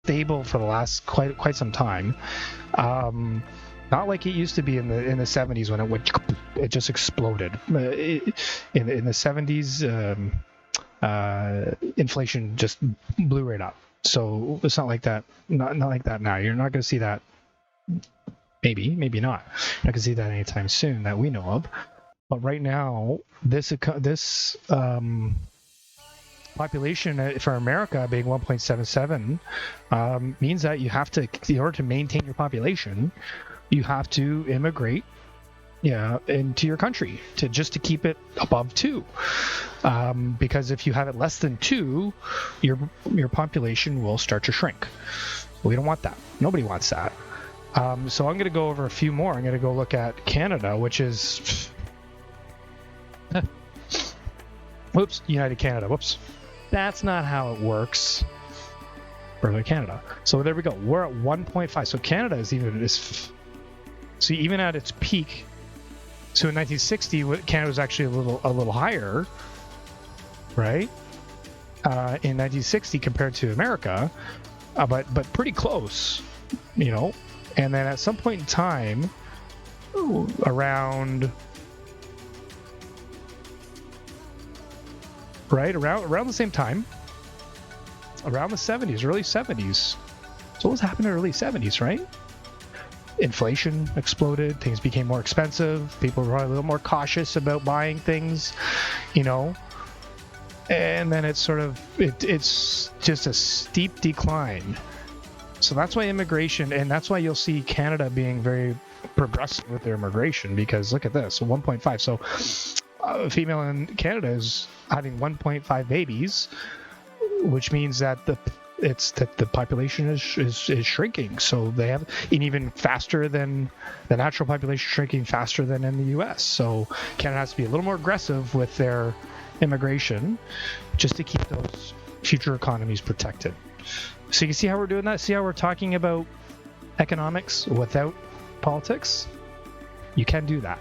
stable for the last quite some time. Not like it used to be in the 70s when it just exploded. In the 70s, inflation just blew right up. So it's not like that. Not like that now. You're not going to see that. Maybe not. You're not going to see that anytime soon that we know of. But right now, this population for America being 1.77 means that you have to, in order to maintain your population, you have to immigrate into your country to keep it above 2, because if you have it less than 2, your population will start to shrink. We don't want that. Nobody wants that. So I'm going to go over a few more. I'm going to go look at Canada, which is United Canada. That's not how it works for Canada. So there we go. We're at 1.5. So Canada is even at its peak. So in 1960, Canada was actually a little higher, right? In 1960 compared to America, but pretty close, And then at some point in time, around the same time, around the 70s, early 70s. So what was happening in the early 70s, right? Inflation exploded, things became more expensive, people were a little more cautious about buying things, and then it's just a steep decline. So that's why immigration, and that's why you'll see Canada being very progressive with their immigration, because look at this, 1.5. So a female in Canada is having 1.5 babies, which means that the population is shrinking. So they have, and even faster than the natural population, shrinking faster than in the US. So Canada has to be a little more aggressive with their immigration just to keep those future economies protected. So you can see how we're doing that? See how we're talking about economics without politics? You can do that.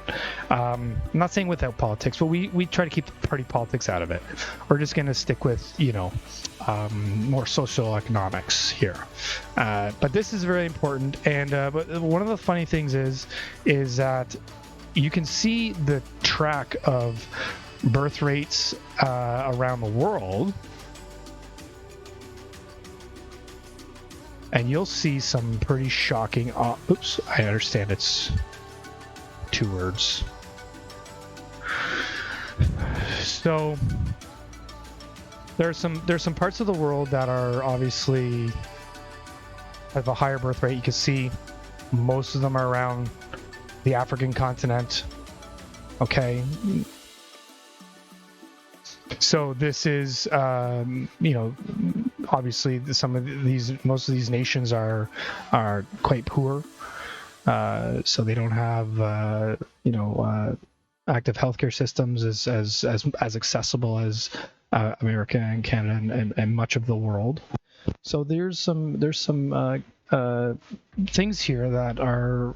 I'm not saying without politics, but we try to keep the party politics out of it. We're just going to stick with, more social economics here. But this is very important. And but one of the funny things is that you can see the track of birth rates around the world. And you'll see some pretty shocking... oops, I understand it's 2 words. So there's some parts of the world that are obviously have a higher birth rate. You can see most of them are around the African continent. Okay. So this is, obviously most of these nations are quite poor. So they don't have, active healthcare systems as accessible as America and Canada and much of the world. So there's some things here that are,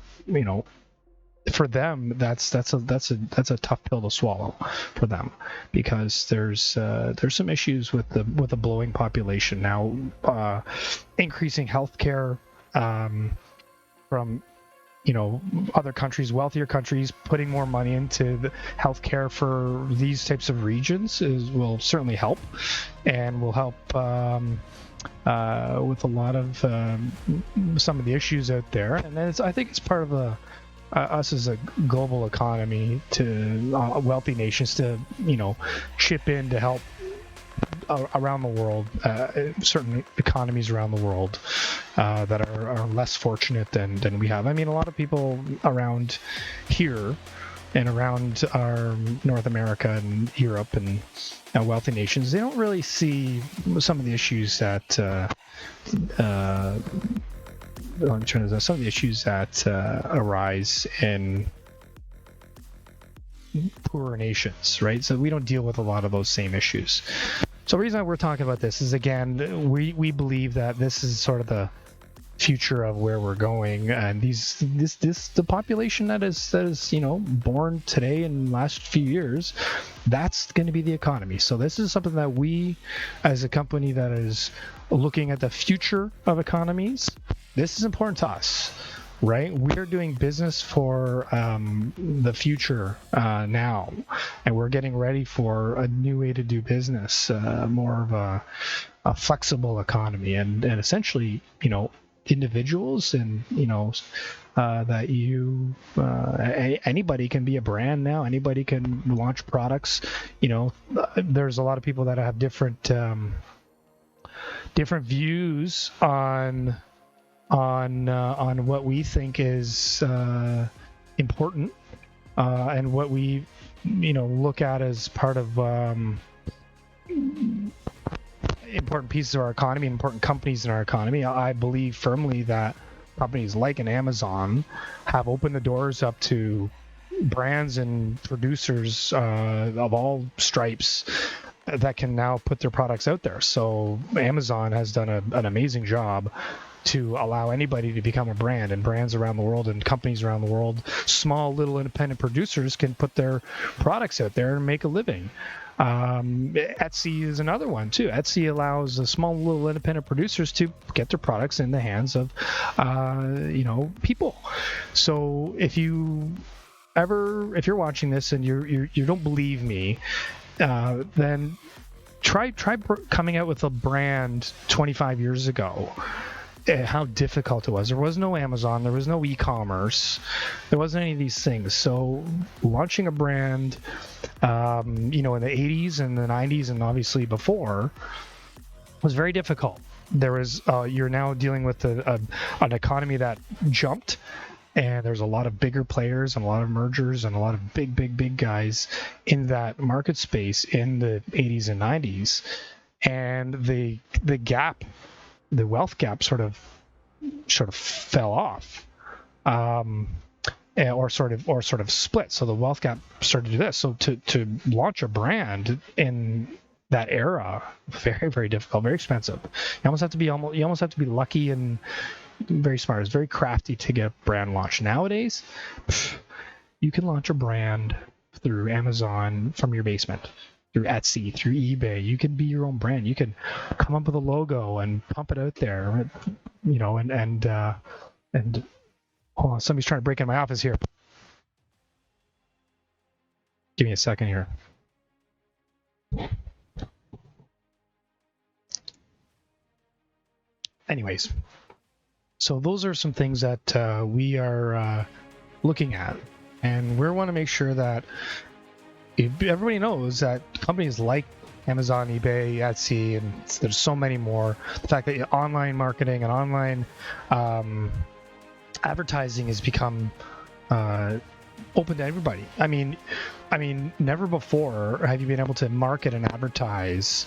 for them, that's a tough pill to swallow for them, because there's some issues with the blowing population now, increasing healthcare from other countries, wealthier countries, putting more money into the healthcare for these types of regions will certainly help, and will help with a lot of some of the issues out there. And then I think it's part of us as a global economy to wealthy nations to chip in to help around the world, certain economies around the world that are less fortunate than we have. I mean, a lot of people around here and around our North America and Europe and wealthy nations, they don't really see some of the issues that some of the issues that arise in poorer nations, right? So we don't deal with a lot of those same issues. So the reason we're talking about this is, again, we believe that this is sort of the future of where we're going. And the population that is born today and last few years, that's going to be the economy. So this is something that we, as a company that is looking at the future of economies, this is important to us. Right, we're doing business for the future now, and we're getting ready for a new way to do business, more of a flexible economy, and essentially, individuals and that anybody can be a brand now. Anybody can launch products. There's a lot of people that have different views on what we think is important, and what we look at as part of important pieces of our economy, important companies in our economy. I believe firmly that companies like an Amazon have opened the doors up to brands and producers of all stripes that can now put their products out there. So Amazon has done an amazing job to allow anybody to become a brand, and brands around the world and companies around the world, small little independent producers, can put their products out there and make a living. Etsy is another one too. Etsy allows the small little independent producers to get their products in the hands of people. So if you're watching this and you don't believe me, then try coming out with a brand 25 years ago. How difficult it was. There was no Amazon, there was no e-commerce, there wasn't any of these things. So launching a brand in the 80s and the 90s and obviously before was very difficult. There was you're now dealing with an economy that jumped, and there's a lot of bigger players and a lot of mergers and a lot of big guys in that market space in the 80s and 90s, and the wealth gap sort of fell off, or sort of split. So the wealth gap started to do this. So to launch a brand in that era, very, very difficult, very expensive. You almost have to be lucky and very smart. It's very crafty to get a brand launched. Nowadays, you can launch a brand through Amazon from your basement, through Etsy, through eBay. You can be your own brand. You can come up with a logo and pump it out there, and hold on, somebody's trying to break in my office here. Give me a second here. Anyways, so those are some things that we are looking at, and we want to make sure that everybody knows that companies like Amazon, eBay, Etsy, and there's so many more. The fact that online marketing and online advertising has become open to everybody. I mean, never before have you been able to market and advertise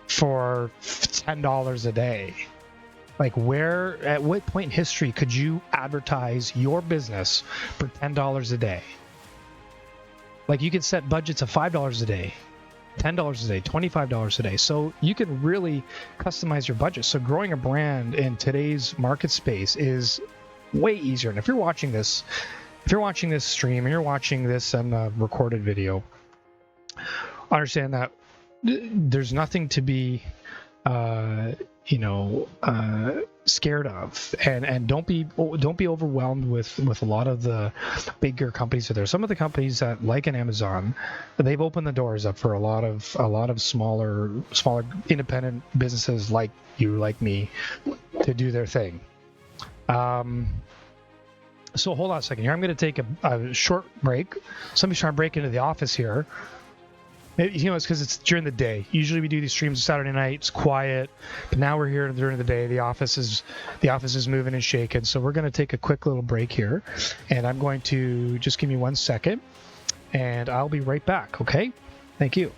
for $10 a day. Like, at what point in history could you advertise your business for $10 a day? Like, you could set budgets of $5 a day, $10 a day, $25 a day. So you can really customize your budget. So growing a brand in today's market space is way easier. And if you're watching this stream and you're watching this on a recorded video, understand that there's nothing to be scared of, and don't be overwhelmed with a lot of the bigger companies out there. Some of the companies that, like an Amazon, they've opened the doors up for a lot of smaller independent businesses like you, like me, to do their thing. So hold on a second here. I'm going to take a short break. Somebody's trying to break into the office here. Maybe, it's because it's during the day. Usually we do these streams Saturday night. It's quiet, but now we're here during the day. The office is moving and shaking. So we're going to take a quick little break here, and I'm going to just give me 1 second, and I'll be right back. Okay? Thank you.